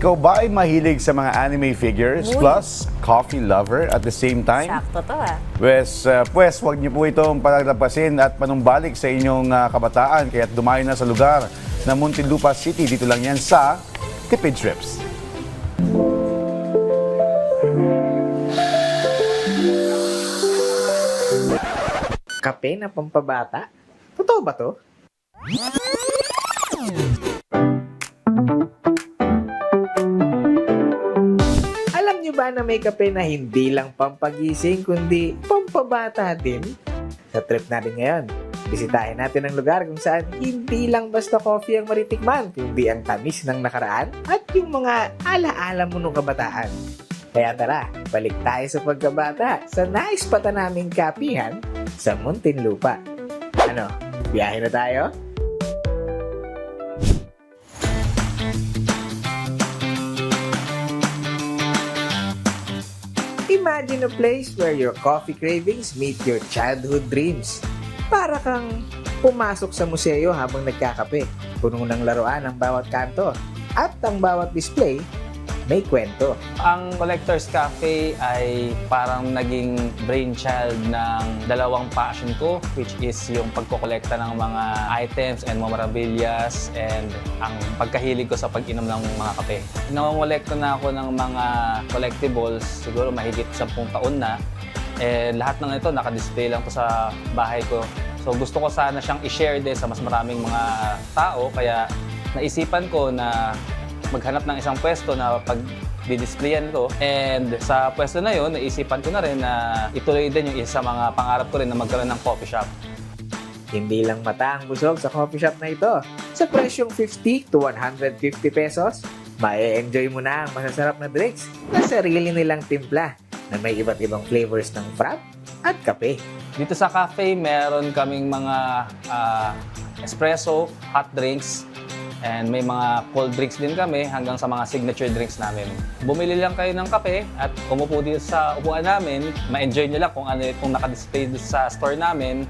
Ikaw ba ay mahilig sa mga anime figures Uy. plus coffee lover at the same time? Sakto to ah. Pues, huwag niyo po itong palagpasin at panumbalik sa inyong kabataan. Kaya't dumayo na sa lugar ng Muntinlupa City. Dito lang yan sa Tipid Trips. Kape na pampabata? Totoo ba to? Alam niyo ba na may kape na hindi lang pampagising kundi pampabata din? Sa trip natin ngayon, bisitahin natin ang lugar kung saan hindi lang basta coffee ang maritikman, kundi ang tamis ng nakaraan at yung mga alaala mo nung kabataan. Kaya tara, balik tayo sa pagkabata sa naispata naming kapihan sa Muntinlupa. Ano, biyahe na tayo? Imagine a place where your coffee cravings meet your childhood dreams. Para kang pumasok sa museo habang nagkakape. Puno ng laruan ang bawat kanto. At ang bawat display may kwento. Ang Collector's Cafe ay parang naging brainchild ng dalawang passion ko, which is yung pagkokolekta ng mga items and memorabilias and ang pagkahilig ko sa pag-inom ng mga kape. Nangongolekta na ako ng mga collectibles, siguro mahigit 10 taon na. Lahat ng ito nakadisplay lang to sa bahay ko. So gusto ko sana siyang i-share din sa mas maraming mga tao, kaya naisipan ko na maghanap ng isang pwesto na pag-displayan ito. And sa pwesto na yun, naisipan ko na rin na ituloy din yung isa sa mga pangarap ko rin na magkaroon ng coffee shop. Hindi lang mata ang busog sa coffee shop na ito. Sa presyong 50 to 150 pesos, mae-enjoy mo na ang masasarap na drinks na sarili nilang timpla na may iba't ibang flavors ng frap at kape. Dito sa cafe, meron kaming mga espresso, hot drinks, and may mga cold drinks din kami hanggang sa mga signature drinks namin. Bumili lang kayo ng kape at umupo dito sa upuan namin. Ma-enjoy nyo lang kung naka-display sa store namin.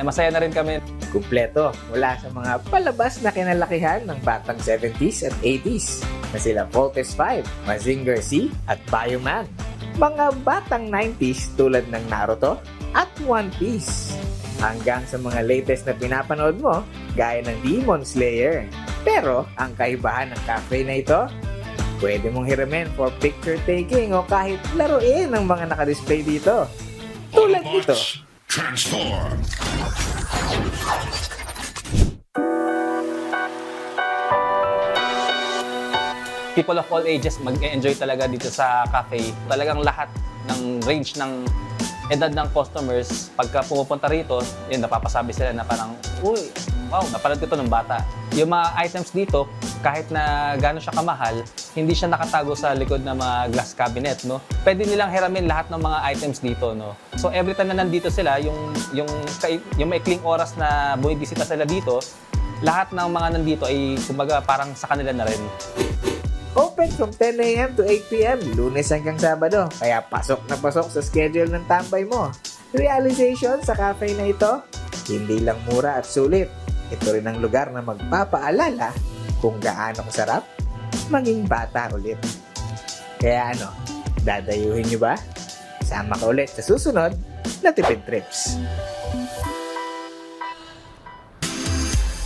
Masaya na rin kami. Kumpleto mula sa mga palabas na kinalakihan ng batang 70s at 80s na sila Voltes 5, Mazinger Z at Bioman. Mga batang 90s tulad ng Naruto at One Piece. Hanggang sa mga latest na pinapanood mo gaya ng Demon Slayer. Pero ang kaibahan ng cafe na ito, pwede mong hiramin for picture taking o kahit laruin ng mga nakadisplay dito. Tulad nito. Transform. People of all ages mag-enjoy talaga dito sa cafe. Talagang lahat ng range ng edad ng customers, pagka pumupunta rito, yun, napapasabi sila na parang, uy, wow, napanood ko ito ng bata. Yung mga items dito, kahit na gano'n siya kamahal, hindi siya nakatago sa likod ng mga glass cabinet, no? Pwede nilang hiramin lahat ng mga items dito, no? So every time na nandito sila, yung maikling oras na bumibisita sila dito, lahat ng mga nandito ay kumbaga parang sa kanila na rin. Open from 10 a.m. to 8 p.m. Lunes hanggang Sabado. Kaya pasok na pasok sa schedule ng tambay mo. Realization sa cafe na ito, hindi lang mura at sulit. Ito rin ang lugar na magpapaalala kung gaano kasarap maging bata ulit. Kaya ano, dadayuhin nyo ba? Sama ka ulit sa susunod na Tipid Trips.